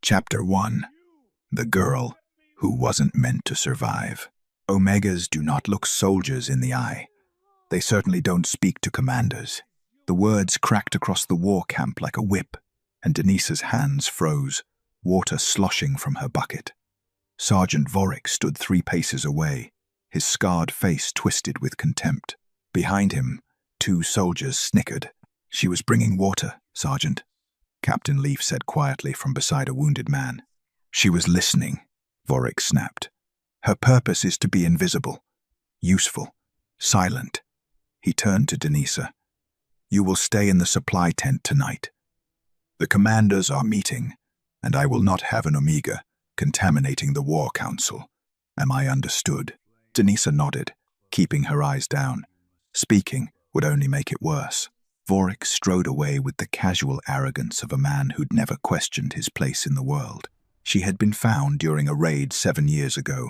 Chapter 1. The Girl Who Wasn't Meant to Survive. Omegas do not look soldiers in the eye. They certainly don't speak to commanders. The words cracked across the war camp like a whip, and Denise's hands froze, water sloshing from her bucket. Sergeant Warwick stood 3 paces away, his scarred face twisted with contempt. Behind him, 2 soldiers snickered. "She was bringing water, Sergeant," Captain Leaf said quietly from beside a wounded man. "She was listening," Warwick snapped. "Her purpose is to be invisible, useful, silent." He turned to Denisa. "You will stay in the supply tent tonight. The commanders are meeting, and I will not have an Omega contaminating the War Council. Am I understood?" Denisa nodded, keeping her eyes down. Speaking would only make it worse. Warwick strode away with the casual arrogance of a man who'd never questioned his place in the world. She had been found during a raid 7 years ago.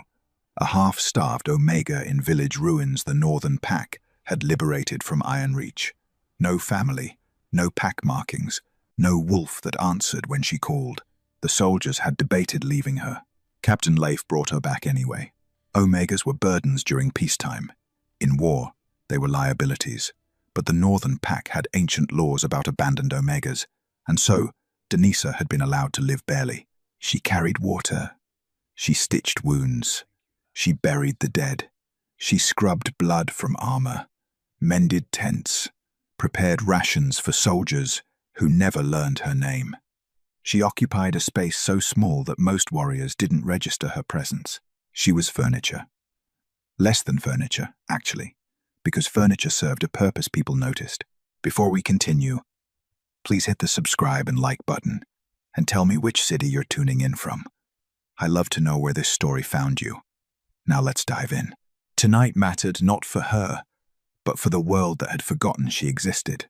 A half-starved Omega in village ruins the Northern Pack had liberated from Iron Reach. No family, no pack markings, no wolf that answered when she called. The soldiers had debated leaving her. Captain Leif brought her back anyway. Omegas were burdens during peacetime. In war, they were liabilities. But the Northern Pack had ancient laws about abandoned Omegas, and so Denisa had been allowed to live barely. She carried water. She stitched wounds. She buried the dead. She scrubbed blood from armor, mended tents, prepared rations for soldiers who never learned her name. She occupied a space so small that most warriors didn't register her presence. She was furniture. Less than furniture, actually, because furniture served a purpose people noticed. Before we continue, please hit the subscribe and like button, and tell me which city you're tuning in from. I love to know where this story found you. Now let's dive in. Tonight mattered not for her, but for the world that had forgotten she existed.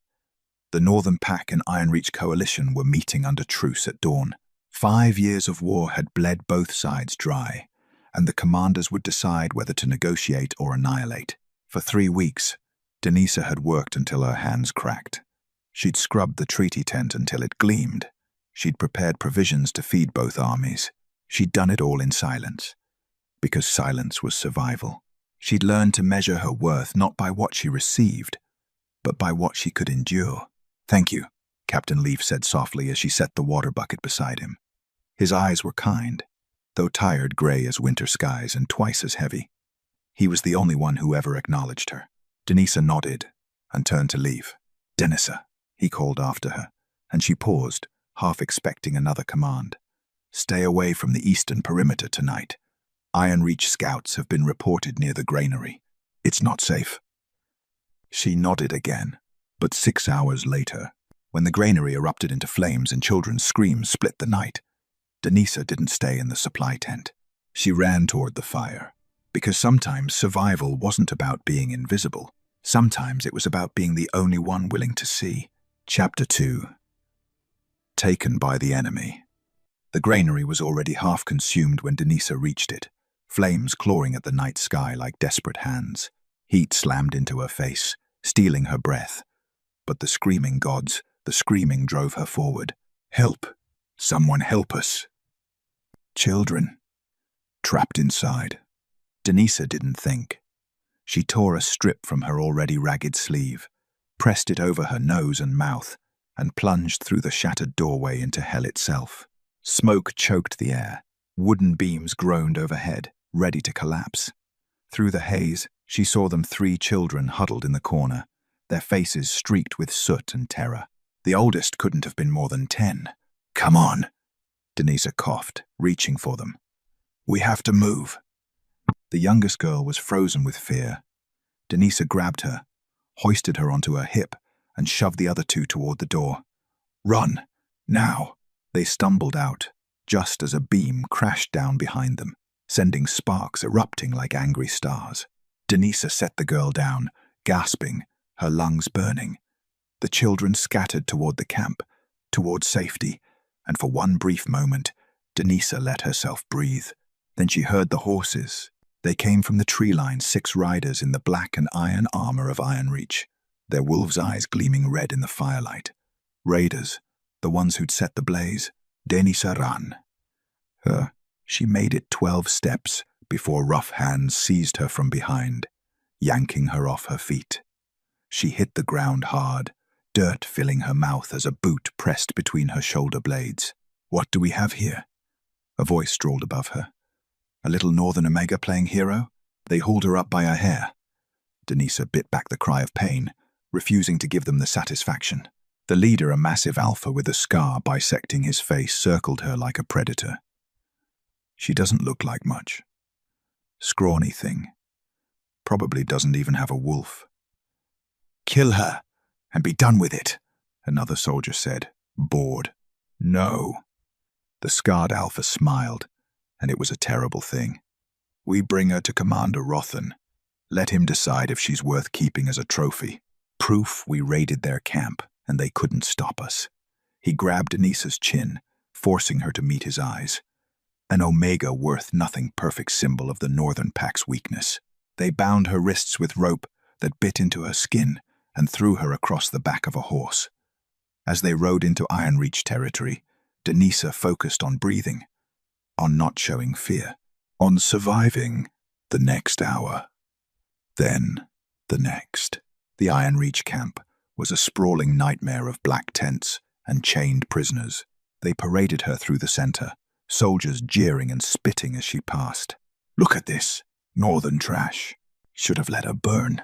The Northern Pack and Iron Reach Coalition were meeting under truce at dawn. 5 years of war had bled both sides dry, and the commanders would decide whether to negotiate or annihilate. For 3 weeks, Denisa had worked until her hands cracked. She'd scrubbed the treaty tent until it gleamed. She'd prepared provisions to feed both armies. She'd done it all in silence, because silence was survival. She'd learned to measure her worth not by what she received, but by what she could endure. "Thank you," Captain Leaf said softly as she set the water bucket beside him. His eyes were kind, though tired gray as winter skies and twice as heavy. He was the only one who ever acknowledged her. Denisa nodded and turned to leave. "Denisa," he called after her, and she paused, half expecting another command. "Stay away from the eastern perimeter tonight. Iron Reach scouts have been reported near the granary. It's not safe." She nodded again, but 6 hours later, when the granary erupted into flames and children's screams split the night, Denisa didn't stay in the supply tent. She ran toward the fire. Because sometimes survival wasn't about being invisible. Sometimes it was about being the only one willing to see. Chapter 2. Taken by the enemy. The granary was already half consumed when Denisa reached it, flames clawing at the night sky like desperate hands. Heat slammed into her face, stealing her breath. But the screaming gods, the screaming drove her forward. "Help! Someone help us!" Children, trapped inside. Denisa didn't think. She tore a strip from her already ragged sleeve, pressed it over her nose and mouth, and plunged through the shattered doorway into hell itself. Smoke choked the air. Wooden beams groaned overhead, ready to collapse. Through the haze, she saw them 3 children huddled in the corner, their faces streaked with soot and terror. The oldest couldn't have been more than 10. "Come on," Denisa coughed, reaching for them. "We have to move." The youngest girl was frozen with fear. Denisa grabbed her, hoisted her onto her hip, and shoved the other 2 toward the door. "Run, now!" They stumbled out, just as a beam crashed down behind them, sending sparks erupting like angry stars. Denisa set the girl down, gasping, her lungs burning. The children scattered toward the camp, toward safety, and for one brief moment, Denisa let herself breathe. Then she heard the horses. They came from the tree line, 6 riders in the black and iron armor of Iron Reach, their wolves' eyes gleaming red in the firelight. Raiders, the ones who'd set the blaze. Denisa ran. She made it 12 steps before rough hands seized her from behind, yanking her off her feet. She hit the ground hard, dirt filling her mouth as a boot pressed between her shoulder blades. "What do we have here?" A voice drawled above her. "A little Northern Omega playing hero?" They hauled her up by her hair. Denisa bit back the cry of pain, refusing to give them the satisfaction. The leader, a massive alpha with a scar bisecting his face, circled her like a predator. She doesn't look like much. Scrawny thing. Probably doesn't even have a wolf. "Kill her, and be done with it," another soldier said, bored. "No." The scarred alpha smiled, and it was a terrible thing. "We bring her to Commander Rothan. Let him decide if she's worth keeping as a trophy. Proof we raided their camp, and they couldn't stop us." He grabbed Denisa's chin, forcing her to meet his eyes. An Omega worth nothing perfect symbol of the Northern Pack's weakness. They bound her wrists with rope that bit into her skin and threw her across the back of a horse. As they rode into Iron Reach territory, Denisa focused on breathing, on not showing fear, on surviving the next hour. Then, the next. The Iron Reach camp was a sprawling nightmare of black tents and chained prisoners. They paraded her through the center, soldiers jeering and spitting as she passed. "Look at this, Northern trash. Should have let her burn."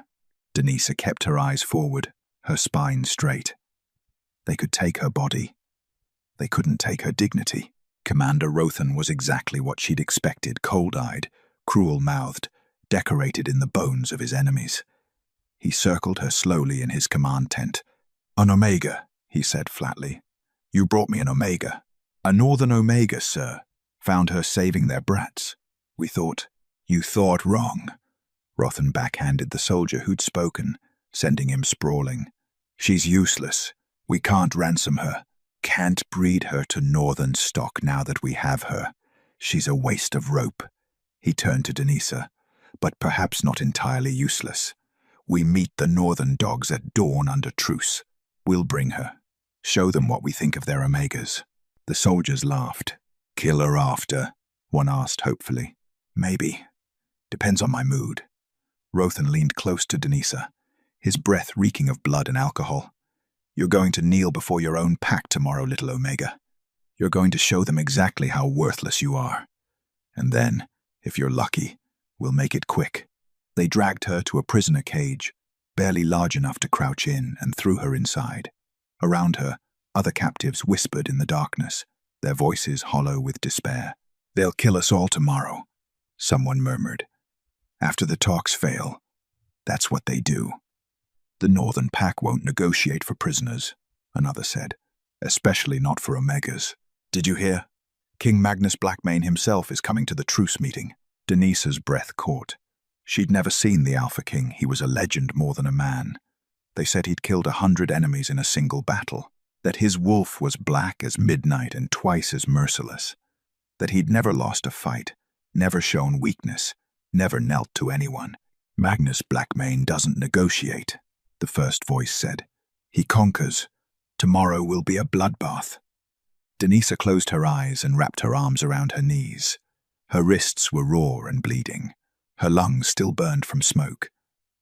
Denisa kept her eyes forward, her spine straight. They could take her body. They couldn't take her dignity. Commander Rothan was exactly what she'd expected, cold-eyed, cruel-mouthed, decorated in the bones of his enemies. He circled her slowly in his command tent. "An Omega," he said flatly. "You brought me an Omega." "A Northern Omega, sir. Found her saving their brats. We thought—" "You thought wrong." Rothan backhanded the soldier who'd spoken, sending him sprawling. "She's useless. We can't ransom her. Can't breed her to Northern stock now that we have her. She's a waste of rope." He turned to Denisa. "But perhaps not entirely useless. We meet the Northern dogs at dawn under truce. We'll bring her. Show them what we think of their Omegas." The soldiers laughed. "Kill her after?" one asked hopefully. "Maybe. Depends on my mood." Rothan leaned close to Denisa, his breath reeking of blood and alcohol. "You're going to kneel before your own pack tomorrow, little Omega. You're going to show them exactly how worthless you are. And then, if you're lucky, we'll make it quick." They dragged her to a prisoner cage, barely large enough to crouch in, and threw her inside. Around her, other captives whispered in the darkness, their voices hollow with despair. "They'll kill us all tomorrow," someone murmured. "After the talks fail, that's what they do." "The Northern Pack won't negotiate for prisoners," another said, "especially not for Omegas. Did you hear? King Magnus Blackmane himself is coming to the truce meeting." Denisa's breath caught. She'd never seen the Alpha King. He was a legend more than a man. They said he'd killed 100 enemies in a single battle, that his wolf was black as midnight and twice as merciless, that he'd never lost a fight, never shown weakness, never knelt to anyone. "Magnus Blackmane doesn't negotiate," the first voice said. "He conquers. Tomorrow will be a bloodbath." Denisa closed her eyes and wrapped her arms around her knees. Her wrists were raw and bleeding. Her lungs still burned from smoke.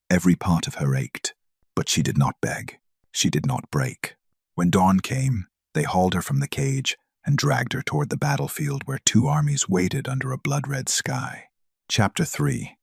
Every part of her ached, but she did not beg. She did not break. When dawn came, they hauled her from the cage and dragged her toward the battlefield where two armies waited under a blood-red sky. Chapter 3.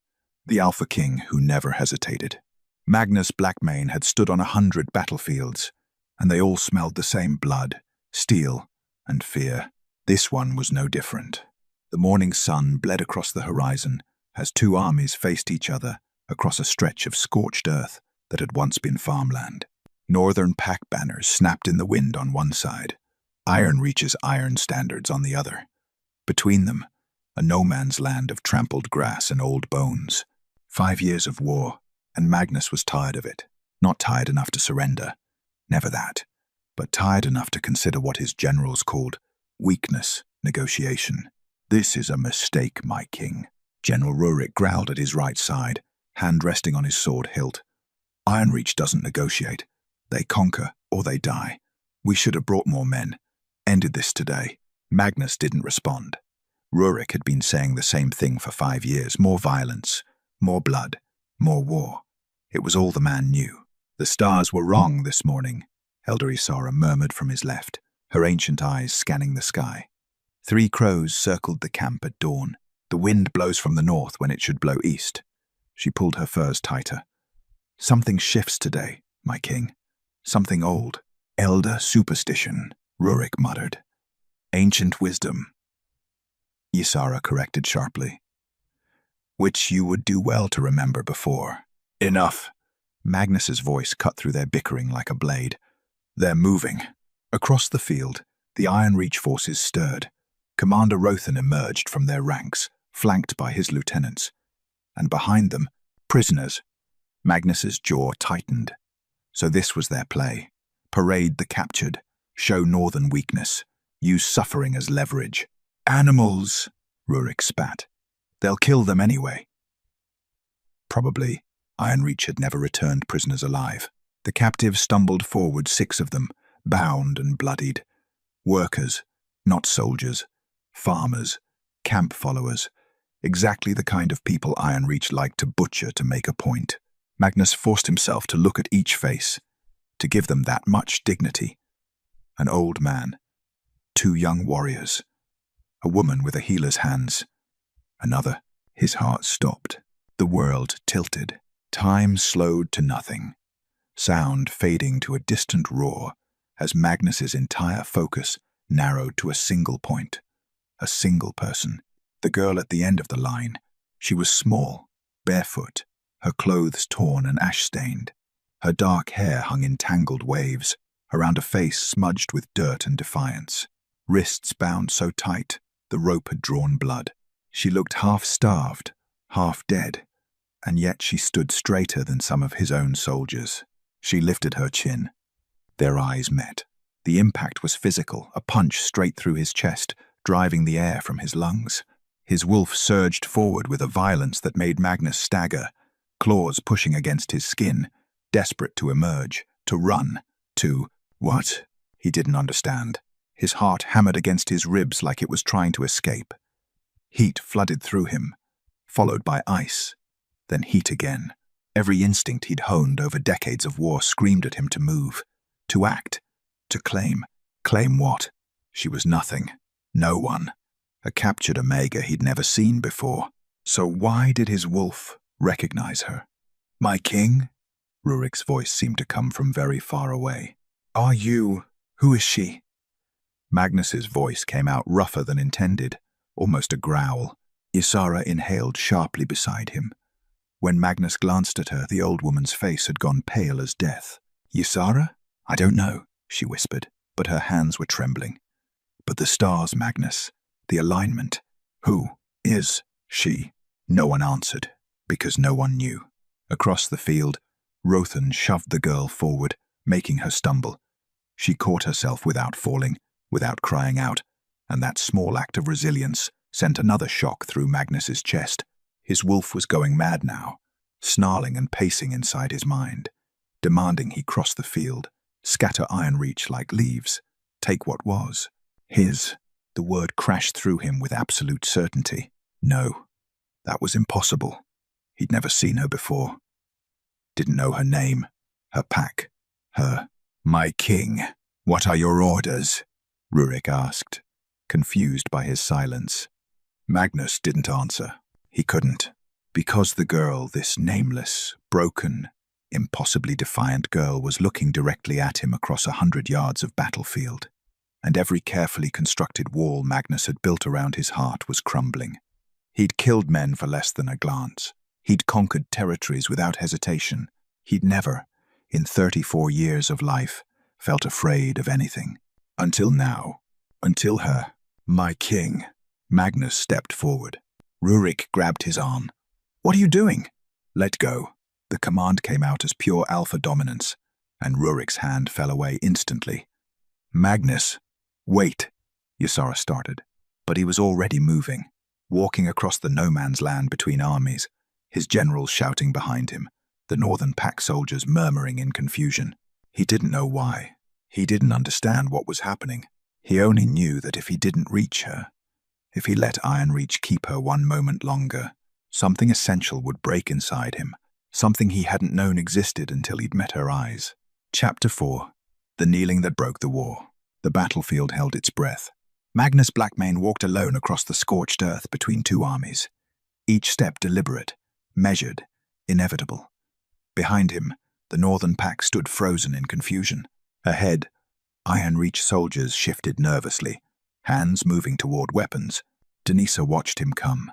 The Alpha King Who Never Hesitated. Magnus Blackmane had stood on 100 battlefields, and they all smelled the same blood, steel, and fear. This one was no different. The morning sun bled across the horizon as two armies faced each other across a stretch of scorched earth that had once been farmland. Northern Pack banners snapped in the wind on one side, Iron Reach's iron standards on the other. Between them, a no-man's land of trampled grass and old bones. 5 years of war, and Magnus was tired of it. Not tired enough to surrender, never that, but tired enough to consider what his generals called weakness negotiation. "This is a mistake, my king," General Rurik growled at his right side, hand resting on his sword hilt. "Iron Reach doesn't negotiate. They conquer or they die. We should have brought more men. Ended this today." Magnus didn't respond. Rurik had been saying the same thing for 5 years. More violence, more blood, more war. It was all the man knew. The stars were wrong this morning, Elder Isara murmured from his left, her ancient eyes scanning the sky. 3 crows circled the camp at dawn. The wind blows from the north when it should blow east. She pulled her furs tighter. Something shifts today, my king. Something old. Elder superstition, Rurik muttered. Ancient wisdom, Isara corrected sharply. Which you would do well to remember before. Enough. Magnus's voice cut through their bickering like a blade. They're moving. Across the field, the Iron Reach forces stirred. Commander Rothan emerged from their ranks, flanked by his lieutenants. And behind them, prisoners. Magnus's jaw tightened. So this was their play. Parade the captured, show northern weakness, use suffering as leverage. Animals, Rurik spat. They'll kill them anyway. Probably, Iron Reach had never returned prisoners alive. The captives stumbled forward, 6 of them, bound and bloodied. Workers, not soldiers. Farmers, camp followers. Exactly the kind of people Iron Reach liked to butcher to make a point. Magnus forced himself to look at each face, to give them that much dignity. An old man, 2 young warriors, a woman with a healer's hands, another. His heart stopped. The world tilted. Time slowed to nothing. Sound fading to a distant roar as Magnus's entire focus narrowed to a single point. A single person. The girl at the end of the line. She was small, barefoot, her clothes torn and ash-stained. Her dark hair hung in tangled waves, around a face smudged with dirt and defiance. Wrists bound so tight, the rope had drawn blood. She looked half-starved, half-dead, and yet she stood straighter than some of his own soldiers. She lifted her chin. Their eyes met. The impact was physical, a punch straight through his chest, driving the air from his lungs. His wolf surged forward with a violence that made Magnus stagger, claws pushing against his skin, desperate to emerge, to run, to... What? He didn't understand. His heart hammered against his ribs like it was trying to escape. Heat flooded through him, followed by ice, then heat again. Every instinct he'd honed over decades of war screamed at him to move, to act, to claim. Claim what? She was nothing. No one. A captured Omega he'd never seen before. So why did his wolf recognize her? My king? Rurik's voice seemed to come from very far away. Are you? Who is she? Magnus's voice came out rougher than intended, almost a growl. Isara inhaled sharply beside him. When Magnus glanced at her, the old woman's face had gone pale as death. Isara? I don't know, she whispered, but her hands were trembling. But the stars, Magnus, the alignment. Who is she? No one answered, because no one knew. Across the field, Rothan shoved the girl forward, making her stumble. She caught herself without falling, without crying out, and that small act of resilience sent another shock through Magnus's chest. His wolf was going mad now, snarling and pacing inside his mind, demanding he cross the field, scatter Iron Reach like leaves, take what was his. The word crashed through him with absolute certainty. No, that was impossible. He'd never seen her before. Didn't know her name, her pack, her... My king, what are your orders? Rurik asked, confused by his silence. Magnus didn't answer. He couldn't. Because the girl, this nameless, broken, impossibly defiant girl, was looking directly at him across 100 yards of battlefield, and every carefully constructed wall Magnus had built around his heart was crumbling. He'd killed men for less than a glance. He'd conquered territories without hesitation. He'd never, in 34 years of life, felt afraid of anything. Until now. Until her. My king. Magnus stepped forward. Rurik grabbed his arm. What are you doing? Let go. The command came out as pure alpha dominance, and Rurik's hand fell away instantly. Magnus. Wait. Isara started, but he was already moving, walking across the no-man's land between armies, his generals shouting behind him, the northern pack soldiers murmuring in confusion. He didn't know why. He didn't understand what was happening. He only knew that if he didn't reach her, If he let Ironreach keep her one moment longer, something essential would break inside him, something he hadn't known existed until he'd met her eyes. Chapter 4. The Kneeling That Broke the War. The battlefield held its breath. Magnus Blackmane walked alone across the scorched earth between two armies, each step deliberate, measured, inevitable. Behind him, the northern pack stood frozen in confusion. Ahead, Ironreach soldiers shifted nervously, hands moving toward weapons. Denisa watched him come.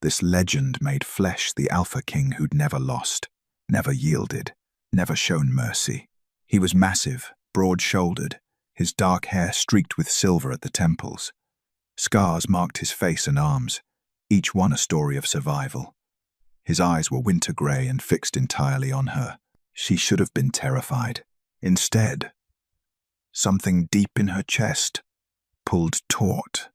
This legend made flesh, the Alpha King who'd never lost, never yielded, never shown mercy. He was massive, broad-shouldered, his dark hair streaked with silver at the temples. Scars marked his face and arms, each one a story of survival. His eyes were winter grey and fixed entirely on her. She should have been terrified. Instead, something deep in her chest pulled taut,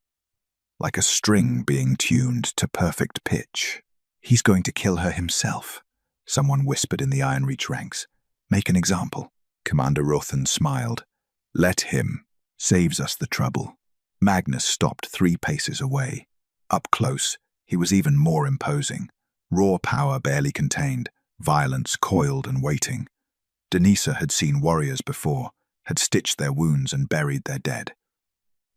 like a string being tuned to perfect pitch. "He's going to kill her himself," someone whispered in the Ironreach ranks. "Make an example." Commander Rothan smiled. "Let him. Saves us the trouble." Magnus stopped 3 paces away. Up close, he was even more imposing. Raw power barely contained, violence coiled and waiting. Denisa had seen warriors before, had stitched their wounds and buried their dead.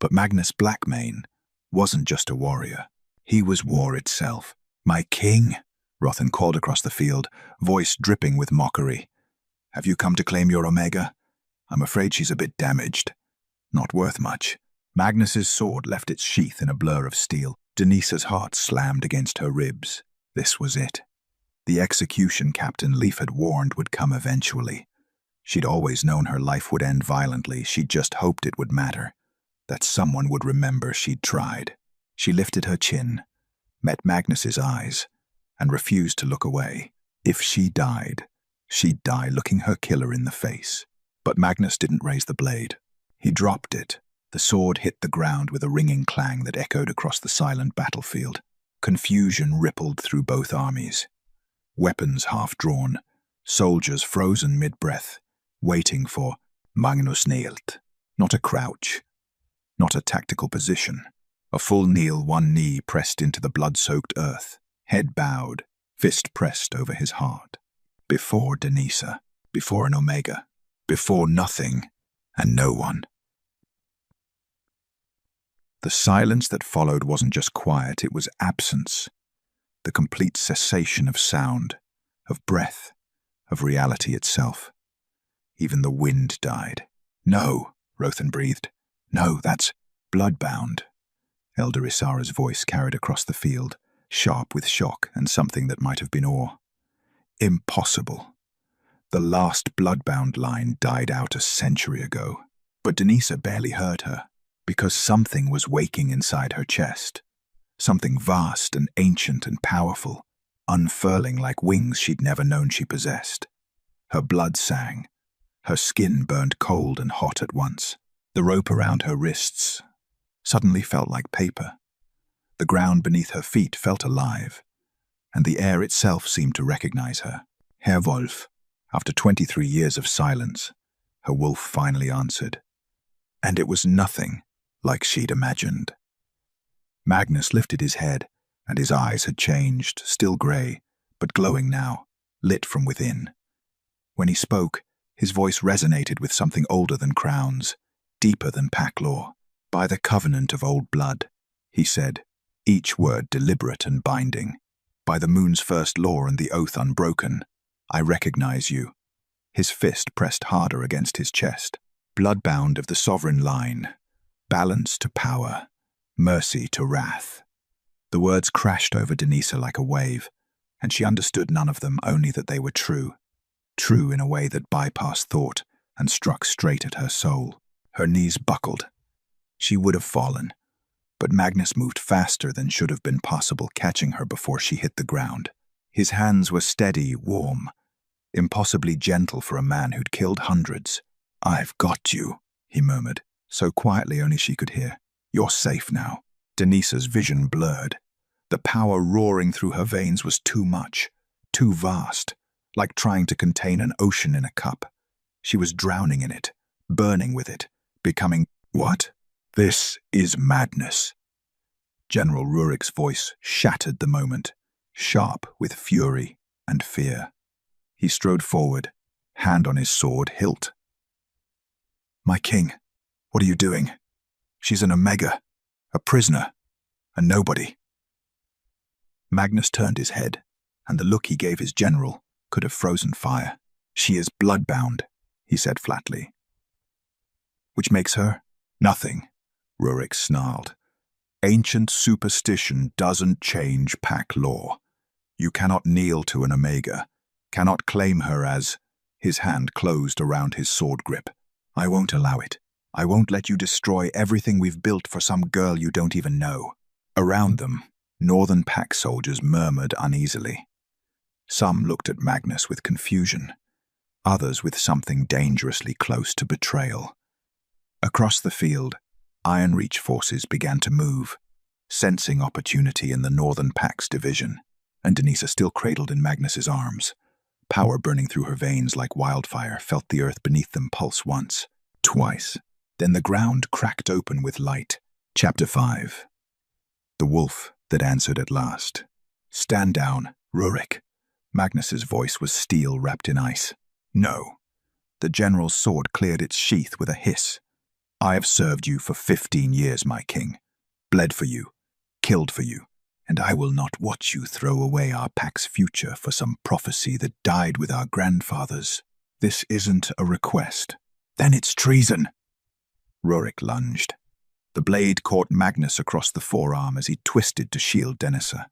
But Magnus Blackmane wasn't just a warrior. He was war itself. "My king," Rothan called across the field, voice dripping with mockery. "Have you come to claim your Omega? I'm afraid she's a bit damaged. Not worth much." Magnus's sword left its sheath in a blur of steel. Denisa's heart slammed against her ribs. This was it. The execution Captain Leaf had warned would come eventually. She'd always known her life would end violently. She'd just hoped it would matter, that someone would remember she'd tried. She lifted her chin, met Magnus's eyes, and refused to look away. If she died, she'd die looking her killer in the face. But Magnus didn't raise the blade. He dropped it. The sword hit the ground with a ringing clang that echoed across the silent battlefield. Confusion rippled through both armies. Weapons half-drawn, soldiers frozen mid-breath, waiting for Magnus Knelt. Not a crouch, not a tactical position. A full kneel, one knee pressed into the blood-soaked earth, head bowed, fist pressed over his heart. Before Denisa, before an Omega, before nothing and no one. The silence that followed wasn't just quiet, it was absence. The complete cessation of sound, of breath, of reality itself. Even the wind died. "No," Rothan breathed. "No, that's bloodbound." Elder Isara's voice carried across the field, sharp with shock and something that might have been awe. "Impossible. The last bloodbound line died out a century ago." But Denisa barely heard her, because something was waking inside her chest. Something vast and ancient and powerful, unfurling like wings she'd never known she possessed. Her blood sang. Her skin burned cold and hot at once. The rope around her wrists suddenly felt like paper. The ground beneath her feet felt alive, and the air itself seemed to recognize her. "Werewolf." After 23 years of silence, her wolf finally answered. And it was nothing like she'd imagined. Magnus lifted his head, and his eyes had changed, still grey, but glowing now, lit from within. When he spoke, his voice resonated with something older than crowns, deeper than pack law. "By the covenant of old blood," he said, each word deliberate and binding. "By the moon's first law and the oath unbroken, I recognize you." His fist pressed harder against his chest. "Bloodbound of the sovereign line, balance to power, mercy to wrath." The words crashed over Denisa like a wave, and she understood none of them, only that they were true. True in a way that bypassed thought and struck straight at her soul. Her knees buckled. She would have fallen, but Magnus moved faster than should have been possible, catching her before she hit the ground. His hands were steady, warm, impossibly gentle for a man who'd killed hundreds. "I've got you," he murmured, so quietly only she could hear. "You're safe now." Denisa's vision blurred. The power roaring through her veins was too much, too vast, like trying to contain an ocean in a cup. She was drowning in it, burning with it, becoming what? "This is madness." General Rurik's voice shattered the moment, sharp with fury and fear. He strode forward, hand on his sword hilt. "My king, what are you doing? She's an Omega, a prisoner, a nobody." Magnus turned his head, and the look he gave his general could have frozen fire. "She is bloodbound," he said flatly. "Which makes her?" "Nothing," Rurik snarled. "Ancient superstition doesn't change pack law. You cannot kneel to an Omega, cannot claim her as—" His hand closed around his sword grip. "I won't allow it. I won't let you destroy everything we've built for some girl you don't even know." Around them, Northern Pack soldiers murmured uneasily. Some looked at Magnus with confusion, others with something dangerously close to betrayal. Across the field, Iron Reach forces began to move, sensing opportunity in the Northern Pack's division, and Denisa, still cradled in Magnus's arms, power burning through her veins like wildfire, felt the earth beneath them pulse once, twice. Then the ground cracked open with light. Chapter 5. The wolf that answered at last. "Stand down, Rurik." Magnus's voice was steel wrapped in ice. "No." The general's sword cleared its sheath with a hiss. "I have served you for 15 years, my king. Bled for you, killed for you, and I will not watch you throw away our pack's future for some prophecy that died with our grandfathers. This isn't a request." "Then it's treason." Rurik lunged. The blade caught Magnus across the forearm as he twisted to shield Denisa.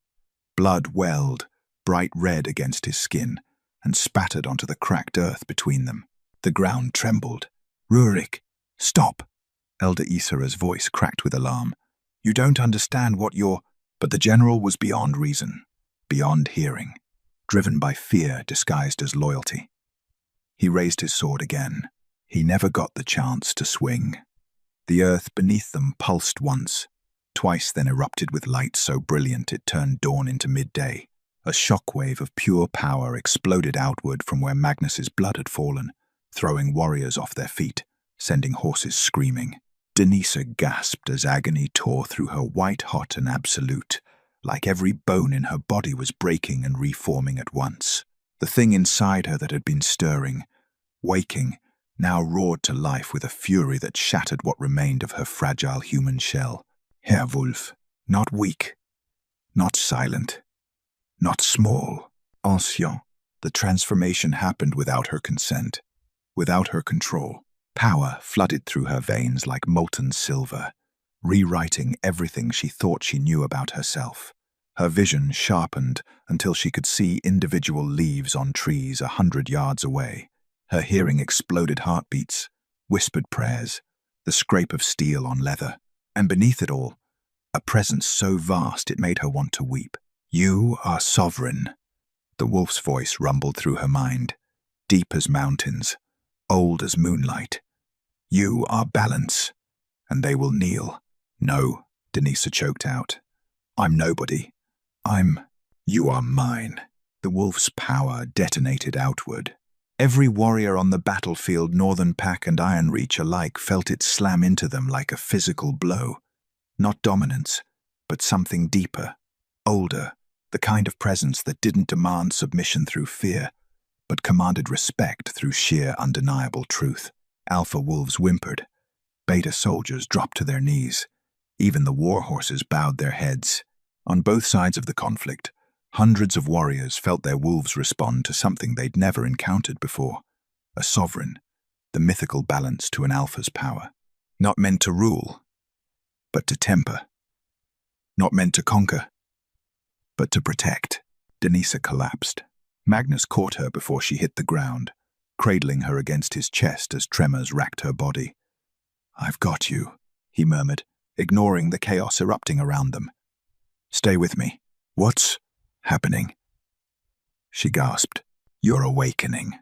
Blood welled, bright red against his skin, and spattered onto the cracked earth between them. The ground trembled. "Rurik, stop!" Elder Isara's voice cracked with alarm. "You don't understand what you're—" But the general was beyond reason, beyond hearing, driven by fear disguised as loyalty. He raised his sword again. He never got the chance to swing. The earth beneath them pulsed once, twice then erupted with light so brilliant it turned dawn into midday. A shockwave of pure power exploded outward from where Magnus's blood had fallen, throwing warriors off their feet, sending horses screaming. Denisa gasped as agony tore through her white-hot and absolute, like every bone in her body was breaking and reforming at once. The thing inside her that had been stirring, waking, now roared to life with a fury that shattered what remained of her fragile human shell. Werewolf, not weak, not silent, not small, ancien. The transformation happened without her consent, without her control. Power flooded through her veins like molten silver, rewriting everything she thought she knew about herself. Her vision sharpened until she could see individual leaves on trees 100 yards away. Her hearing exploded heartbeats, whispered prayers, the scrape of steel on leather, and beneath it all, a presence so vast it made her want to weep. "You are sovereign," the wolf's voice rumbled through her mind, deep as mountains, old as moonlight. "You are balance, and they will kneel." "No," Denisa choked out. "I'm nobody. You are mine." The wolf's power detonated outward. Every warrior on the battlefield, Northern Pack and Iron Reach alike, felt it slam into them like a physical blow. Not dominance, but something deeper, older, the kind of presence that didn't demand submission through fear, but commanded respect through sheer undeniable truth. Alpha wolves whimpered. Beta soldiers dropped to their knees. Even the war horses bowed their heads. On both sides of the conflict, hundreds of warriors felt their wolves respond to something they'd never encountered before. A sovereign, the mythical balance to an alpha's power. Not meant to rule, but to temper. Not meant to conquer, but to protect. Denisa collapsed. Magnus caught her before she hit the ground, cradling her against his chest as tremors racked her body. "I've got you," he murmured, ignoring the chaos erupting around them. "Stay with me." "What's happening?" She gasped. "You're awakening,"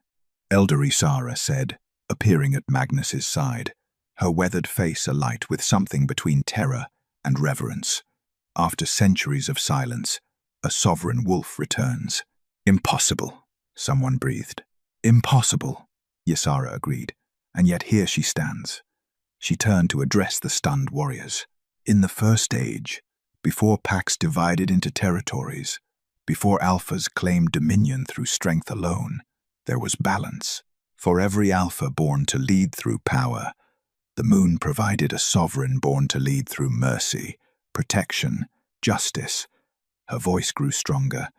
Elder Isara said, appearing at Magnus's side, her weathered face alight with something between terror and reverence. "After centuries of silence, a sovereign wolf returns." "Impossible," someone breathed. "Impossible," Isara agreed, "and yet here she stands." She turned to address the stunned warriors. "In the first age, Before packs divided into territories, before alphas claimed dominion through strength alone, there was balance. For every alpha born to lead through power, the moon provided a sovereign born to lead through mercy, protection, justice. Her voice grew stronger.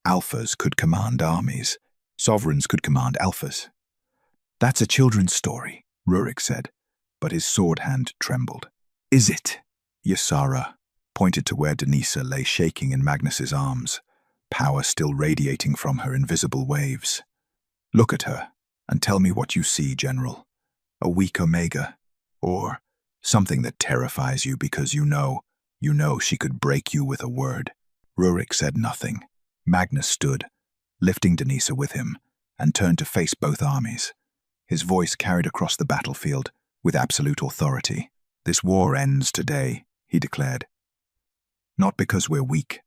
Alphas could command armies. Sovereigns could command alphas. "That's a children's story," Rurik said, but his sword hand trembled. "Is it?" Ysara pointed to where Denisa lay shaking in Magnus's arms, power still radiating from her invisible waves. "Look at her, and tell me what you see, General. A weak Omega, or something that terrifies you because you know she could break you with a word." Rurik said nothing. Magnus stood, lifting Denisa with him, and turned to face both armies. His voice carried across the battlefield with absolute authority. "This war ends today," he declared. "Not because we're weak,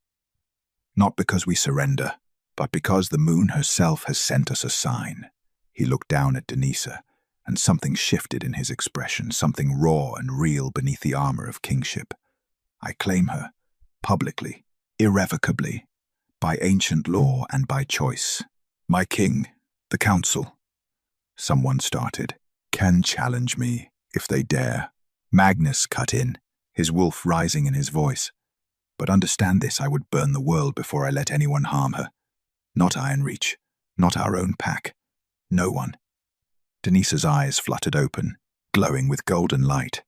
not because we surrender, but because the moon herself has sent us a sign." He looked down at Denisa, and something shifted in his expression, something raw and real beneath the armor of kingship. "I claim her, publicly, irrevocably, by ancient law and by choice. My king, the council," someone started, "can challenge me if they dare." Magnus cut in, his wolf rising in his voice. "But understand this, I would burn the world before I let anyone harm her. Not Ironreach, not our own pack. No one." Denisa's eyes fluttered open, glowing with golden light.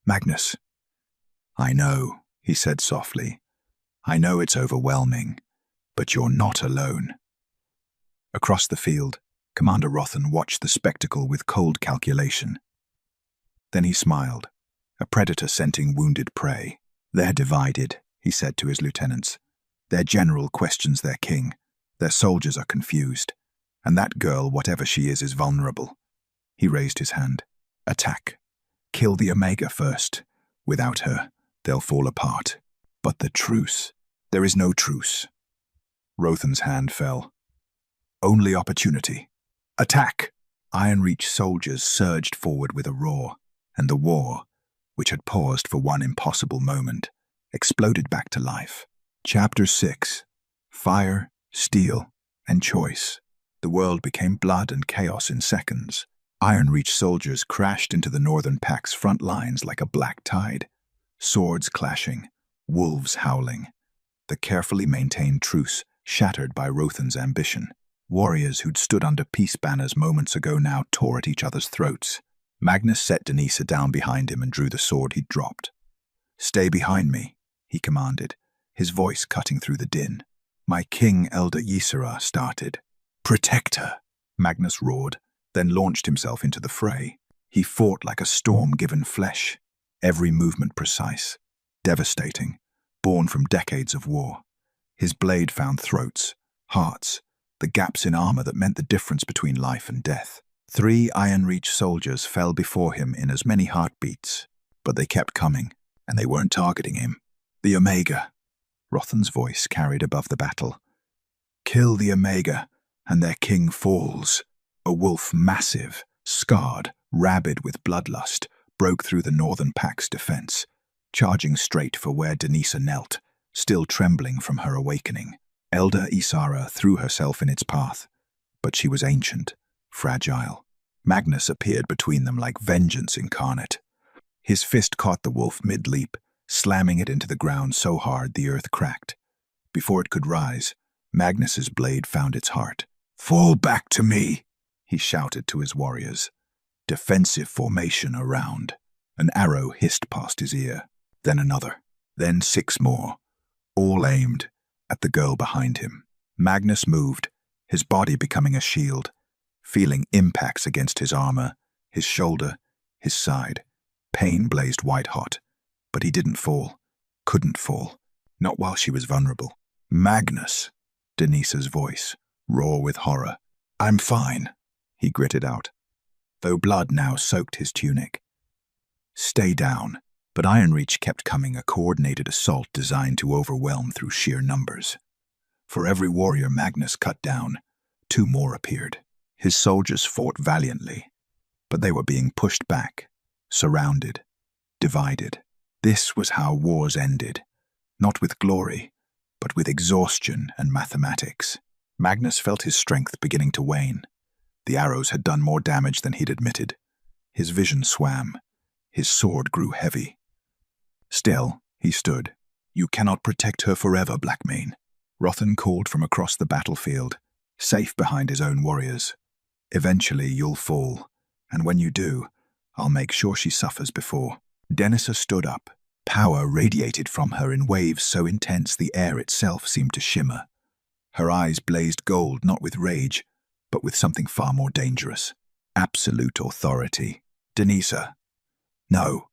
"Magnus, I know," he said softly. "I know it's overwhelming, but you're not alone." Across the field, Commander Rothan watched the spectacle with cold calculation. Then he smiled, a predator scenting wounded prey. "They're divided," he said to his lieutenants. "Their general questions their king. Their soldiers are confused. And that girl, whatever she is vulnerable." He raised his hand. "Attack. Kill the Omega first. Without her, they'll fall apart. But the truce. There is no truce." Rothan's hand fell. "Only opportunity. Attack!" Ironreach soldiers surged forward with a roar, and the war, which had paused for one impossible moment, exploded back to life. Chapter 6. Fire, Steel, and Choice. The world became blood and chaos in seconds. Ironreach soldiers crashed into the Northern Pack's front lines like a black tide, swords clashing, wolves howling. The carefully maintained truce shattered by Rothan's ambition. Warriors who'd stood under peace banners moments ago now tore at each other's throats. Magnus set Denisa down behind him and drew the sword he'd dropped. "Stay behind me," he commanded, his voice cutting through the din. "My king, Elder Ysara, started." "Protect her," Magnus roared, then launched himself into the fray. He fought like a storm given flesh, every movement precise, devastating, born from decades of war. His blade found throats, hearts, the gaps in armor that meant the difference between life and death. 3 Ironreach soldiers fell before him in as many heartbeats, but they kept coming, and they weren't targeting him. "The Omega," Rothan's voice carried above the battle. "Kill the Omega, and their king falls." A wolf, massive, scarred, rabid with bloodlust, broke through the Northern Pack's defense, charging straight for where Denisa knelt, still trembling from her awakening. Elder Ysara threw herself in its path, but she was ancient, fragile. Magnus appeared between them like vengeance incarnate. His fist caught the wolf mid-leap, slamming it into the ground so hard the earth cracked. Before it could rise, Magnus's blade found its heart. "Fall back to me," he shouted to his warriors. Defensive formation around. An arrow hissed past his ear, then another, then 6 more, all aimed at the girl behind him. Magnus moved, his body becoming a shield, feeling impacts against his armor, his shoulder, his side. Pain blazed white-hot, but he didn't fall, couldn't fall, not while she was vulnerable. "Magnus," Denisa's voice, raw with horror. "I'm fine," he gritted out, though blood now soaked his tunic. "Stay down." But Ironreach kept coming, a coordinated assault designed to overwhelm through sheer numbers. For every warrior Magnus cut down, 2 more appeared. His soldiers fought valiantly, but they were being pushed back, surrounded, divided. This was how wars ended, not with glory, but with exhaustion and mathematics. Magnus felt his strength beginning to wane. The arrows had done more damage than he'd admitted. His vision swam. His sword grew heavy. Still, he stood. "You cannot protect her forever, Blackmane." Rothan called from across the battlefield, safe behind his own warriors. "Eventually you'll fall, and when you do, I'll make sure she suffers before." Denisa stood up. Power radiated from her in waves so intense the air itself seemed to shimmer. Her eyes blazed gold not with rage, but with something far more dangerous. Absolute authority. "Denisa." "No."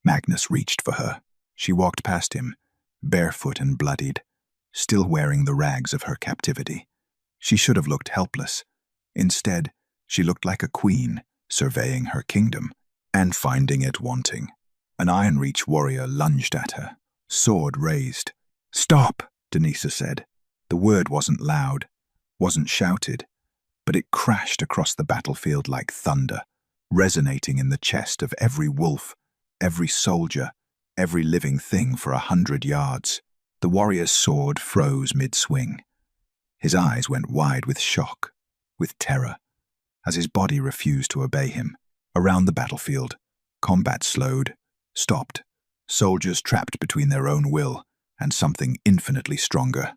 Magnus reached for her. She walked past him, barefoot and bloodied, still wearing the rags of her captivity. She should have looked helpless. Instead, she looked like a queen, surveying her kingdom, and finding it wanting. An Ironreach warrior lunged at her, sword raised. "Stop," Denisa said. The word wasn't loud, wasn't shouted, but it crashed across the battlefield like thunder, resonating in the chest of every wolf, every soldier, every living thing for 100 yards. The warrior's sword froze mid-swing. His eyes went wide with shock, with terror, as his body refused to obey him. Around the battlefield, combat slowed, stopped, soldiers trapped between their own will and something infinitely stronger.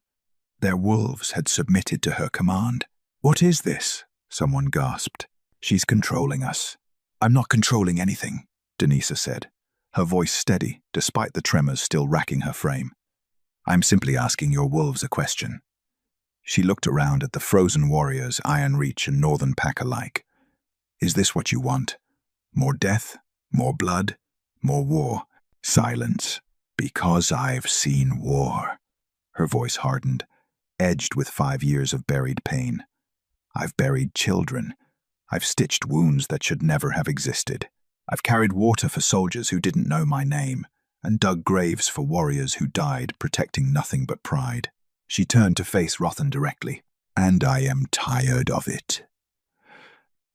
Their wolves had submitted to her command. "What is this?" someone gasped. "She's controlling us." "I'm not controlling anything," Denisa said, her voice steady despite the tremors still racking her frame. "I'm simply asking your wolves a question." She looked around at the frozen warriors, Ironreach and Northern Pack alike. "Is this what you want? More death? More blood? More war?" "Silence. Because I've seen war." Her voice hardened, edged with 5 years of buried pain. "I've buried children. I've stitched wounds that should never have existed. I've carried water for soldiers who didn't know my name, and dug graves for warriors who died protecting nothing but pride." She turned to face Rothan directly. "And I am tired of it."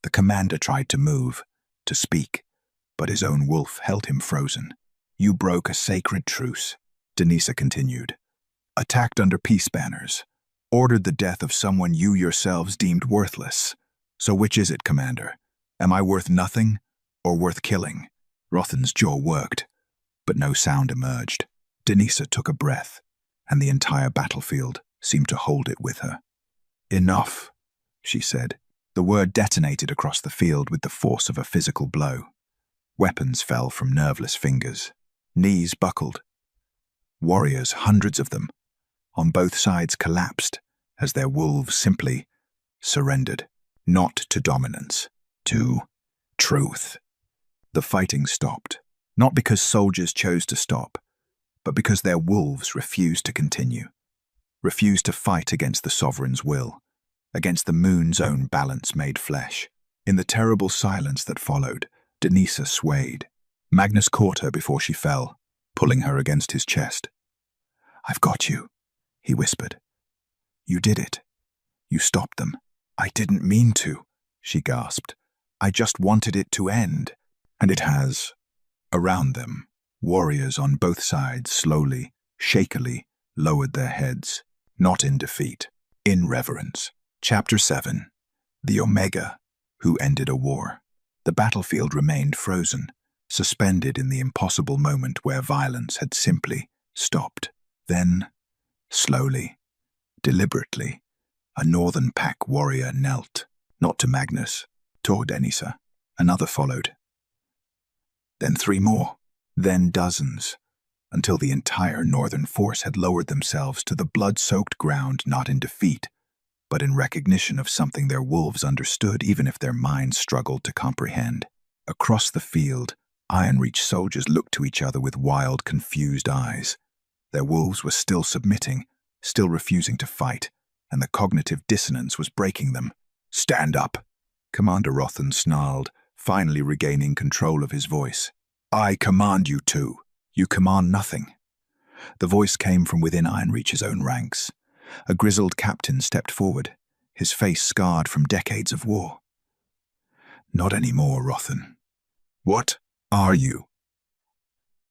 The commander tried to move, to speak, but his own wolf held him frozen. "You broke a sacred truce," Denisa continued. "Attacked under peace banners. Ordered the death of someone you yourselves deemed worthless. So which is it, Commander? Am I worth nothing, or worth killing?" Rothan's jaw worked, but no sound emerged. Denisa took a breath, and the entire battlefield seemed to hold it with her. "Enough," she said. The word detonated across the field with the force of a physical blow. Weapons fell from nerveless fingers. Knees buckled. Warriors, hundreds of them, on both sides collapsed as their wolves simply surrendered, not to dominance, to truth. The fighting stopped, not because soldiers chose to stop, but because their wolves refused to continue, refused to fight against the sovereign's will, against the moon's own balance made flesh. In the terrible silence that followed, Denisa swayed. Magnus caught her before she fell, pulling her against his chest. "I've got you," he whispered. "You did it. You stopped them." "I didn't mean to," she gasped. "I just wanted it to end." And it has. Around them, warriors on both sides slowly, shakily, lowered their heads, not in defeat, in reverence. Chapter 7. The Omega, who ended a war. The battlefield remained frozen, suspended in the impossible moment where violence had simply stopped. Then, slowly, deliberately, a Northern Pack warrior knelt, not to Magnus, toward Denisa. Another followed. Then 3 more, then dozens, until the entire Northern force had lowered themselves to the blood-soaked ground not in defeat, but in recognition of something their wolves understood even if their minds struggled to comprehend. Across the field, Ironreach soldiers looked to each other with wild, confused eyes. Their wolves were still submitting, still refusing to fight, and the cognitive dissonance was breaking them. "Stand up," Commander Rothan snarled, finally regaining control of his voice. "I command you to. You command nothing." The voice came from within Ironreach's own ranks. A grizzled captain stepped forward, his face scarred from decades of war. "Not anymore, Rothan." "What are you?"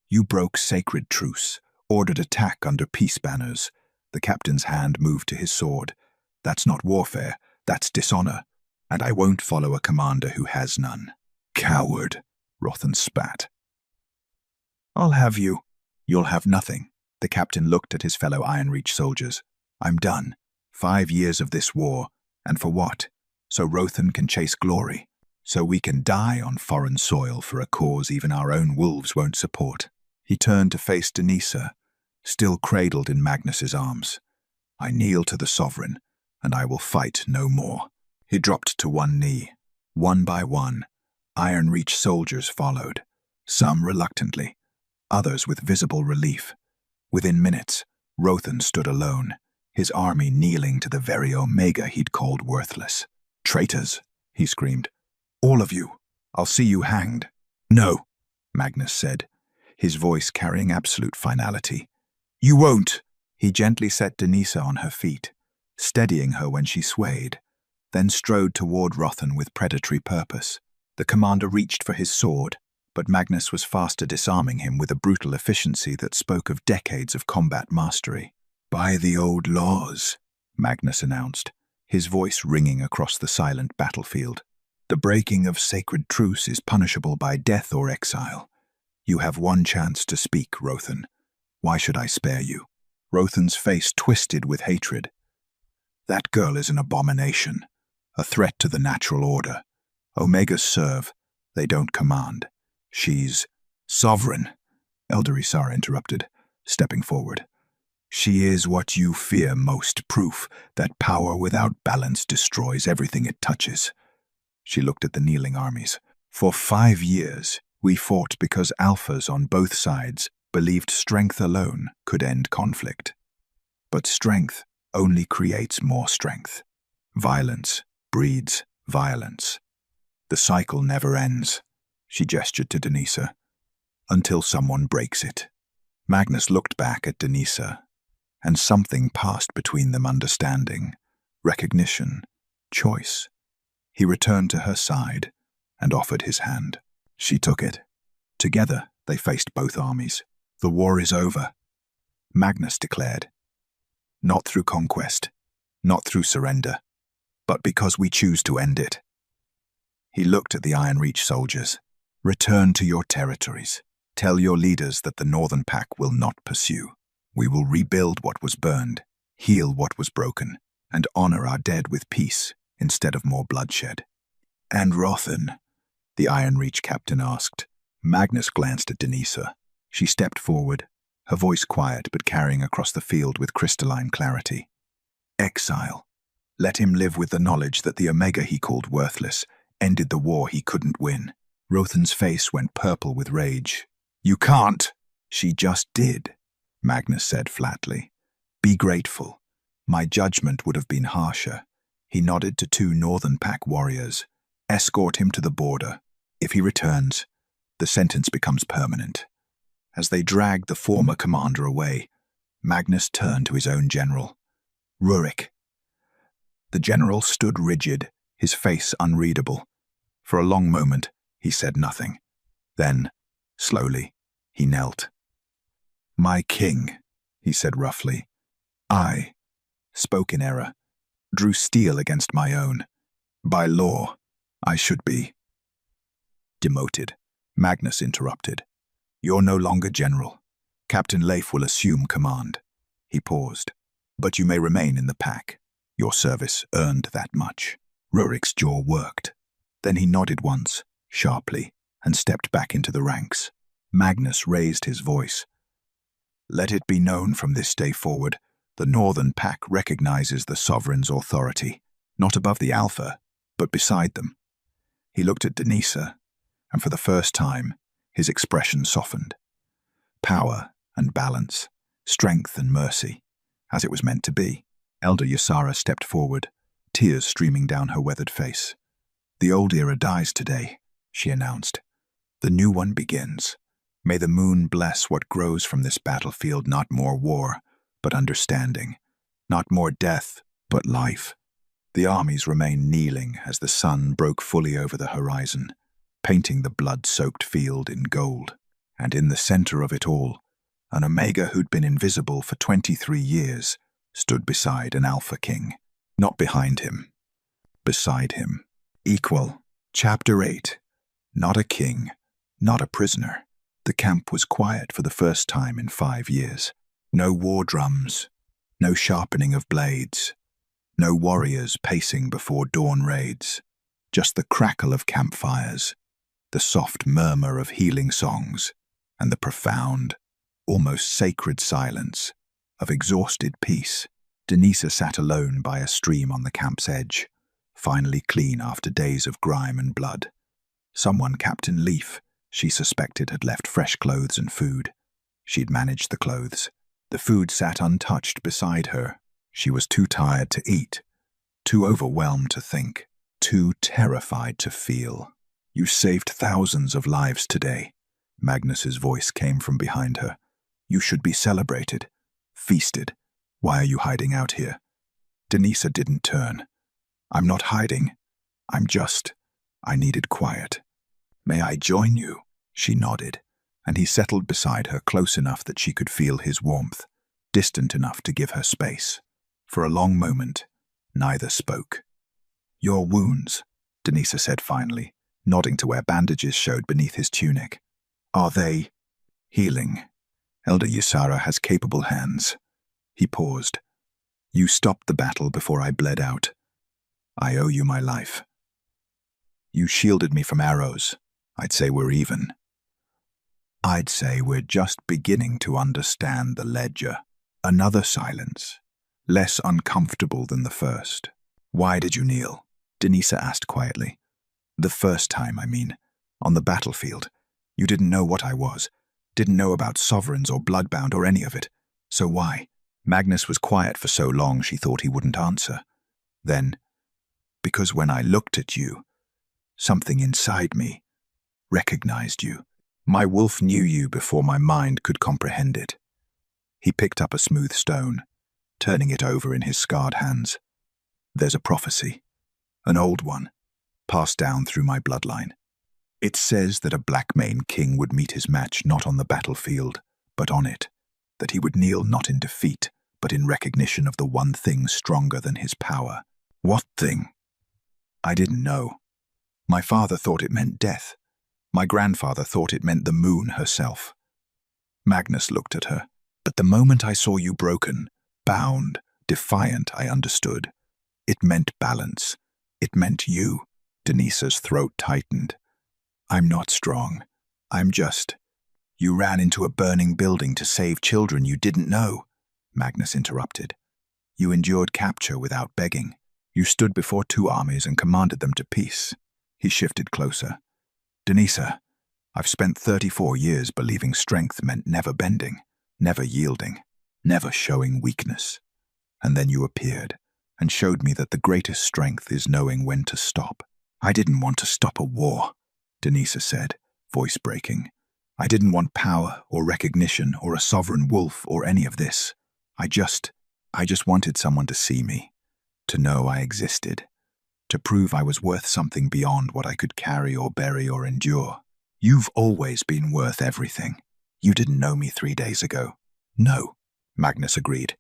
You broke sacred truce, ordered attack under peace banners. The captain's hand moved to his sword. That's not warfare, that's dishonor, and I won't follow a commander who has none. Coward, Rothan spat. I'll have you. You'll have nothing. The captain looked at his fellow Ironreach soldiers. I'm done. 5 years of this war, and for what? So Rothan can chase glory. So we can die on foreign soil for a cause even our own wolves won't support. He turned to face Denisa, still cradled in Magnus's arms. I kneel to the sovereign, and I will fight no more. He dropped to one knee. One by one, Ironreach soldiers followed, some reluctantly, others with visible relief. Within minutes, Rothan stood alone, his army kneeling to the very Omega he'd called worthless. Traitors, he screamed. All of you. I'll see you hanged. No, Magnus said, his voice carrying absolute finality. You won't. He gently set Denisa on her feet, steadying her when she swayed, then strode toward Rothan with predatory purpose. The commander reached for his sword, but Magnus was faster disarming him with a brutal efficiency that spoke of decades of combat mastery. By the old laws, Magnus announced, his voice ringing across the silent battlefield. The breaking of sacred truce is punishable by death or exile. You have one chance to speak, Rothan. Why should I spare you? Rothan's face twisted with hatred. That girl is an abomination, a threat to the natural order. Omegas serve, they don't command. She's sovereign, Elder Isara interrupted, stepping forward. She is what you fear most, proof that power without balance destroys everything it touches. She looked at the kneeling armies. For 5 years, we fought because alphas on both sides believed strength alone could end conflict. But strength only creates more strength. Violence breeds violence. The cycle never ends, she gestured to Denisa, until someone breaks it. Magnus looked back at Denisa, and something passed between them, understanding, recognition, choice. He returned to her side and offered his hand. She took it. Together, they faced both armies. The war is over, Magnus declared. Not through conquest, not through surrender, but because we choose to end it. He looked at the Ironreach soldiers. Return to your territories. Tell your leaders that the Northern Pack will not pursue. We will rebuild what was burned, heal what was broken, and honor our dead with peace instead of more bloodshed. And Rothan? The Ironreach captain asked. Magnus glanced at Denisa. She stepped forward, her voice quiet but carrying across the field with crystalline clarity. Exile. Let him live with the knowledge that the Omega he called worthless ended the war he couldn't win. Rothan's face went purple with rage. You can't. She just did, Magnus said flatly. Be grateful. My judgment would have been harsher. He nodded to 2 Northern Pack warriors. Escort him to the border. If he returns, the sentence becomes permanent. As they dragged the former commander away, Magnus turned to his own general. Rurik. The general stood rigid, his face unreadable. For a long moment, he said nothing. Then, slowly, he knelt. My king, he said roughly. I spoke in error, drew steel against my own. By law, I should be demoted. Magnus interrupted. You're no longer general. Captain Leif will assume command. He paused. But you may remain in the pack. Your service earned that much. Rurik's jaw worked. Then he nodded once, sharply, and stepped back into the ranks. Magnus raised his voice. Let it be known from this day forward, the Northern Pack recognizes the Sovereign's authority, not above the Alpha, but beside them. He looked at Denisa, and for the first time, his expression softened. Power and balance, strength and mercy, as it was meant to be. Elder Ysara stepped forward, tears streaming down her weathered face. The old era dies today, she announced. The new one begins. May the moon bless what grows from this battlefield, not more war, but understanding. Not more death, but life. The armies remained kneeling as the sun broke fully over the horizon, painting the blood-soaked field in gold. And in the center of it all, an Omega who'd been invisible for 23 years stood beside an Alpha King. Not behind him, beside him. Equal. Chapter 8. Not a king, not a prisoner. The camp was quiet for the first time in 5 years. No war drums, no sharpening of blades, no warriors pacing before dawn raids. Just the crackle of campfires, the soft murmur of healing songs, and the profound, almost sacred silence of exhausted peace. Denisa sat alone by a stream on the camp's edge, finally clean after days of grime and blood. Someone, Captain Leaf, she suspected, had left fresh clothes and food. She'd managed the clothes. The food sat untouched beside her. She was too tired to eat, too overwhelmed to think, too terrified to feel. You saved thousands of lives today. Magnus's voice came from behind her. You should be celebrated, feasted. Why are you hiding out here? Denisa didn't turn. I'm not hiding. I needed quiet. May I join you? She nodded, and he settled beside her close enough that she could feel his warmth, distant enough to give her space. For a long moment, neither spoke. Your wounds, Denisa said finally, nodding to where bandages showed beneath his tunic. Are they healing? Elder Ysara has capable hands. He paused. You stopped the battle before I bled out. I owe you my life. You shielded me from arrows. I'd say we're even. I'd say we're just beginning to understand the ledger. Another silence, less uncomfortable than the first. Why did you kneel? Denisa asked quietly. The first time, I mean, on the battlefield. You didn't know what I was, didn't know about sovereigns or bloodbound or any of it. So why? Magnus was quiet for so long she thought he wouldn't answer. Then, because when I looked at you, something inside me recognized you. My wolf knew you before my mind could comprehend it. He picked up a smooth stone, turning it over in his scarred hands. There's a prophecy, an old one, passed down through my bloodline. It says that a Blackmane king would meet his match not on the battlefield, but on it, that he would kneel not in defeat, but in recognition of the one thing stronger than his power. What thing? I didn't know. My father thought it meant death. My grandfather thought it meant the moon herself. Magnus looked at her. But the moment I saw you broken, bound, defiant, I understood. It meant balance. It meant you. Denisa's throat tightened. I'm not strong. I'm just... You ran into a burning building to save children you didn't know, Magnus interrupted. You endured capture without begging. You stood before 2 armies and commanded them to peace. He shifted closer. Denisa, I've spent 34 years believing strength meant never bending, never yielding, never showing weakness. And then you appeared and showed me that the greatest strength is knowing when to stop. I didn't want to stop a war, Denisa said, voice breaking. I didn't want power or recognition or a sovereign wolf or any of this. I just wanted someone to see me, to know I existed, to prove I was worth something beyond what I could carry or bury or endure. You've always been worth everything. You didn't know me 3 days ago. No, Magnus agreed.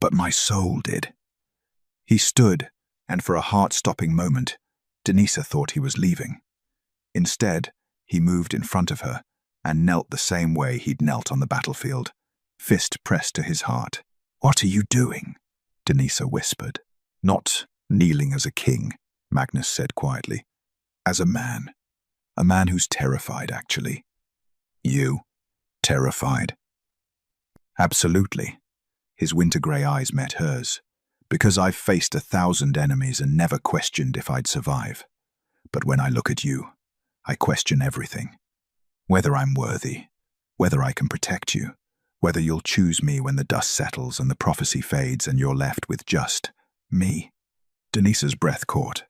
But my soul did. He stood, and for a heart-stopping moment, Denisa thought he was leaving. Instead, he moved in front of her and knelt the same way he'd knelt on the battlefield, fist pressed to his heart. What are you doing? Denisa whispered. Not kneeling as a king, Magnus said quietly. As a man. A man who's terrified, actually. You? Terrified? Absolutely. His winter-grey eyes met hers. Because I've faced 1,000 enemies and never questioned if I'd survive. But when I look at you, I question everything. Whether I'm worthy, whether I can protect you, whether you'll choose me when the dust settles and the prophecy fades and you're left with just me. Denisa's breath caught.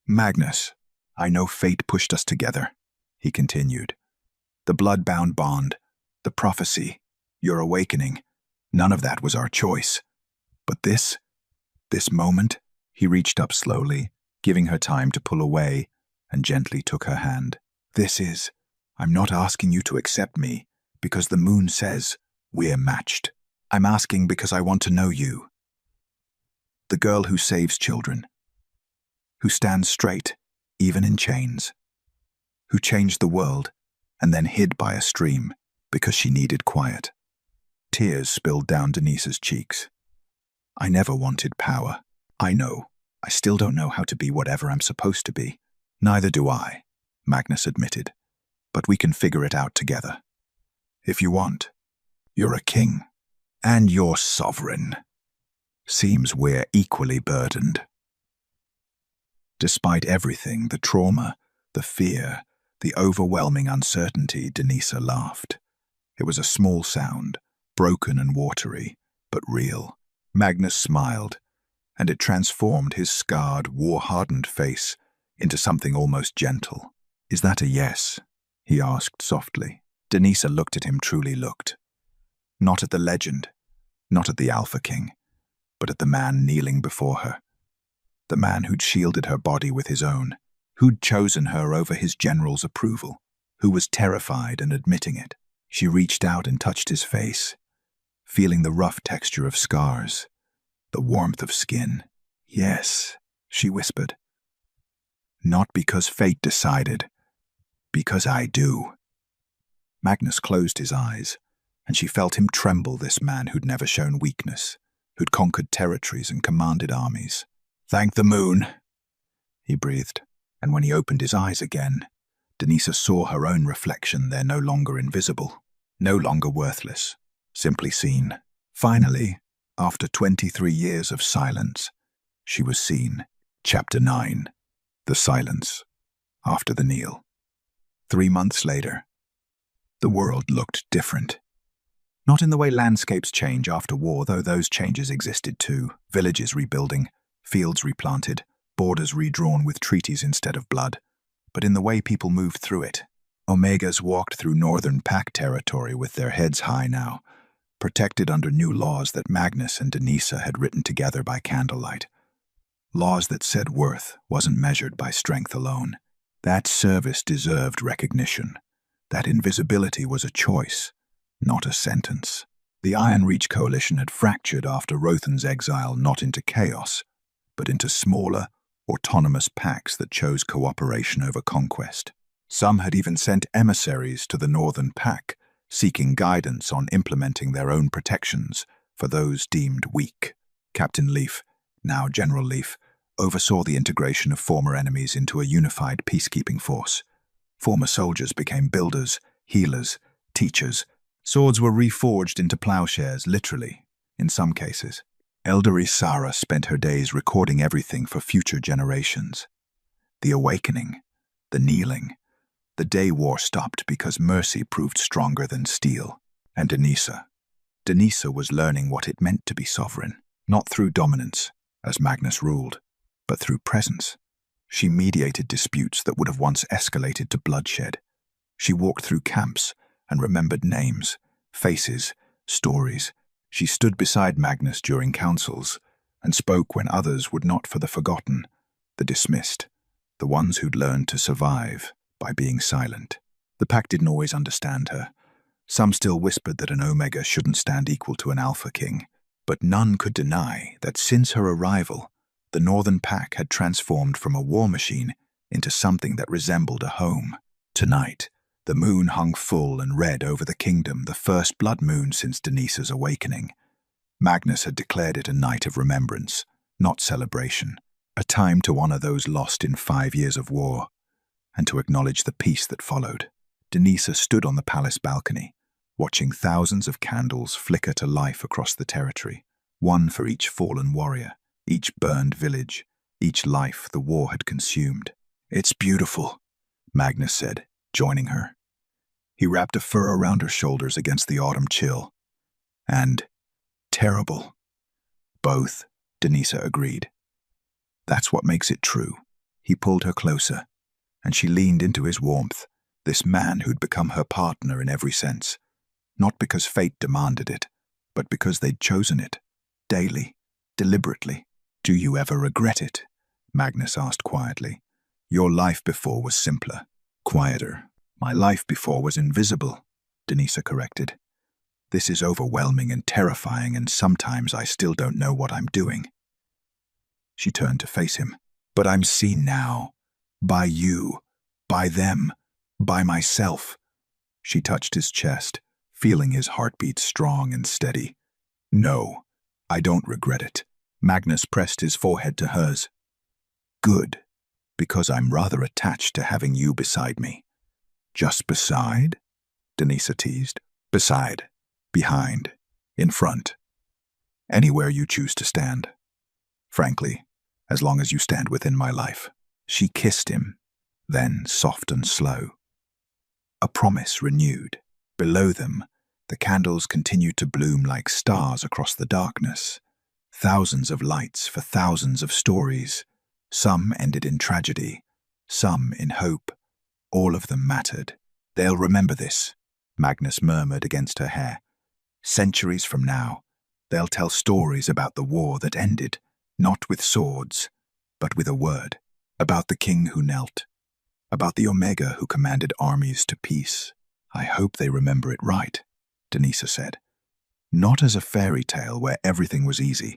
Magnus, I know fate pushed us together, he continued. The blood-bound bond, the prophecy, your awakening, none of that was our choice. But this moment, he reached up slowly, giving her time to pull away, and gently took her hand. This is I'm not asking you to accept me because the moon says we're matched. I'm asking because I want to know you. The girl who saves children, who stands straight, even in chains, who changed the world and then hid by a stream because she needed quiet. Tears spilled down Denise's cheeks. I never wanted power. I know. I still don't know how to be whatever I'm supposed to be. Neither do I, Magnus admitted. But we can figure it out together. If you want. You're a king. And you're sovereign. Seems we're equally burdened. Despite everything, the trauma, the fear, the overwhelming uncertainty, Denisa laughed. It was a small sound, broken and watery, but real. Magnus smiled, and it transformed his scarred, war-hardened face into something almost gentle. Is that a yes? He asked softly. Denisa looked at him, truly looked. Not at the legend, not at the Alpha King, but at the man kneeling before her. The man who'd shielded her body with his own, who'd chosen her over his general's approval, who was terrified and admitting it. She reached out and touched his face, feeling the rough texture of scars, the warmth of skin. Yes, she whispered. Not because fate decided, because I do. Magnus closed his eyes, and she felt him tremble, this man who'd never shown weakness, who'd conquered territories and commanded armies. Thank the moon, he breathed, and when he opened his eyes again, Denisa saw her own reflection there, no longer invisible, no longer worthless, simply seen. Finally, after 23 years of silence, she was seen. Chapter 9. The Silence. After the kneel. 3 months later, the world looked different. Not in the way landscapes change after war, though those changes existed too. Villages rebuilding, fields replanted, borders redrawn with treaties instead of blood, but in the way people moved through it. Omegas walked through northern pack territory with their heads high now, protected under new laws that Magnus and Denisa had written together by candlelight. Laws that said worth wasn't measured by strength alone. That service deserved recognition. That invisibility was a choice, not a sentence. The Iron Reach coalition had fractured after Rothan's exile, not into chaos, but into smaller, autonomous packs that chose cooperation over conquest. Some had even sent emissaries to the northern pack, seeking guidance on implementing their own protections for those deemed weak. Captain Leaf, now General Leaf, oversaw the integration of former enemies into a unified peacekeeping force. Former soldiers became builders, healers, teachers. Swords were reforged into plowshares, literally, in some cases. Elder Isara spent her days recording everything for future generations. The awakening, the kneeling, the day war stopped because mercy proved stronger than steel. And Denisa was learning what it meant to be sovereign, not through dominance, as Magnus ruled, but through presence. She mediated disputes that would have once escalated to bloodshed. She walked through camps and remembered names, faces, stories. She stood beside Magnus during councils and spoke when others would not, for the forgotten, the dismissed, the ones who'd learned to survive by being silent. The pack didn't always understand her. Some still whispered that an Omega shouldn't stand equal to an Alpha King, but none could deny that since her arrival, the Northern Pack had transformed from a war machine into something that resembled a home. Tonight, the moon hung full and red over the kingdom, the first blood moon since Denisa's awakening. Magnus had declared it a night of remembrance, not celebration, a time to honor those lost in 5 years of war, and to acknowledge the peace that followed. Denisa stood on the palace balcony, watching thousands of candles flicker to life across the territory, one for each fallen warrior, each burned village, each life the war had consumed. It's beautiful, Magnus said, joining her. He wrapped a fur around her shoulders against the autumn chill. And terrible. Both, Denisa agreed. That's what makes it true. He pulled her closer, and she leaned into his warmth, this man who'd become her partner in every sense, not because fate demanded it, but because they'd chosen it, daily, deliberately. Do you ever regret it? Magnus asked quietly. Your life before was simpler, quieter, My life before was invisible, Denisa corrected. This is overwhelming and terrifying, and sometimes I still don't know what I'm doing. She turned to face him. But I'm seen now. By you. By them. By myself. She touched his chest, feeling his heartbeat strong and steady. No, I don't regret it. Magnus pressed his forehead to hers. Good, because I'm rather attached to having you beside me. Just beside? Denisa teased. Beside. Behind. In front. Anywhere you choose to stand. Frankly, as long as you stand within my life. She kissed him, then soft and slow. A promise renewed. Below them, the candles continued to bloom like stars across the darkness. Thousands of lights for thousands of stories. Some ended in tragedy, some in hope. All of them mattered. They'll remember this, Magnus murmured against her hair. Centuries from now, they'll tell stories about the war that ended, not with swords, but with a word. About the king who knelt. About the Omega who commanded armies to peace. I hope they remember it right, Denisa said. Not as a fairy tale where everything was easy,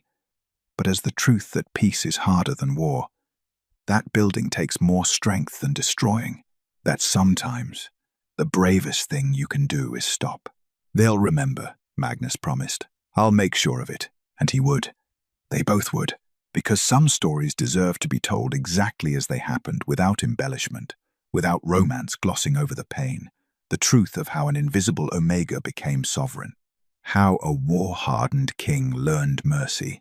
but as the truth that peace is harder than war. That building takes more strength than destroying. That sometimes the bravest thing you can do is stop. They'll remember, Magnus promised. I'll make sure of it. And he would. They both would. Because some stories deserve to be told exactly as they happened, without embellishment, without romance glossing over the pain. The truth of how an invisible Omega became sovereign. How a war-hardened king learned mercy.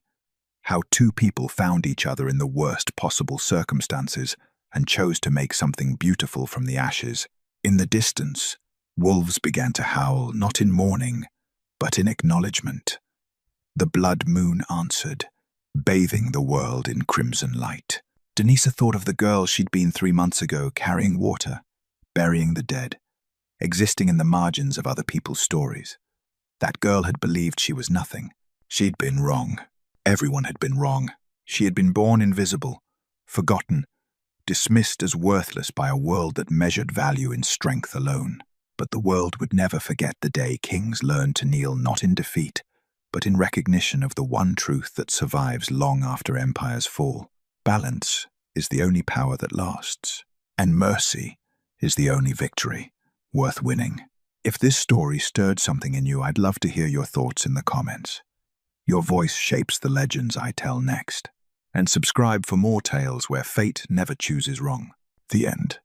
How two people found each other in the worst possible circumstances and chose to make something beautiful from the ashes. In the distance, wolves began to howl, not in mourning, but in acknowledgement. The blood moon answered, bathing the world in crimson light. Denisa thought of the girl she'd been 3 months ago, carrying water, burying the dead, existing in the margins of other people's stories. That girl had believed she was nothing. She'd been wrong. Everyone had been wrong. She had been born invisible, forgotten, dismissed as worthless by a world that measured value in strength alone. But the world would never forget the day kings learned to kneel not in defeat, but in recognition of the one truth that survives long after empires fall. Balance is the only power that lasts, and mercy is the only victory worth winning. If this story stirred something in you, I'd love to hear your thoughts in the comments. Your voice shapes the legends I tell next. And subscribe for more tales where fate never chooses wrong. The end.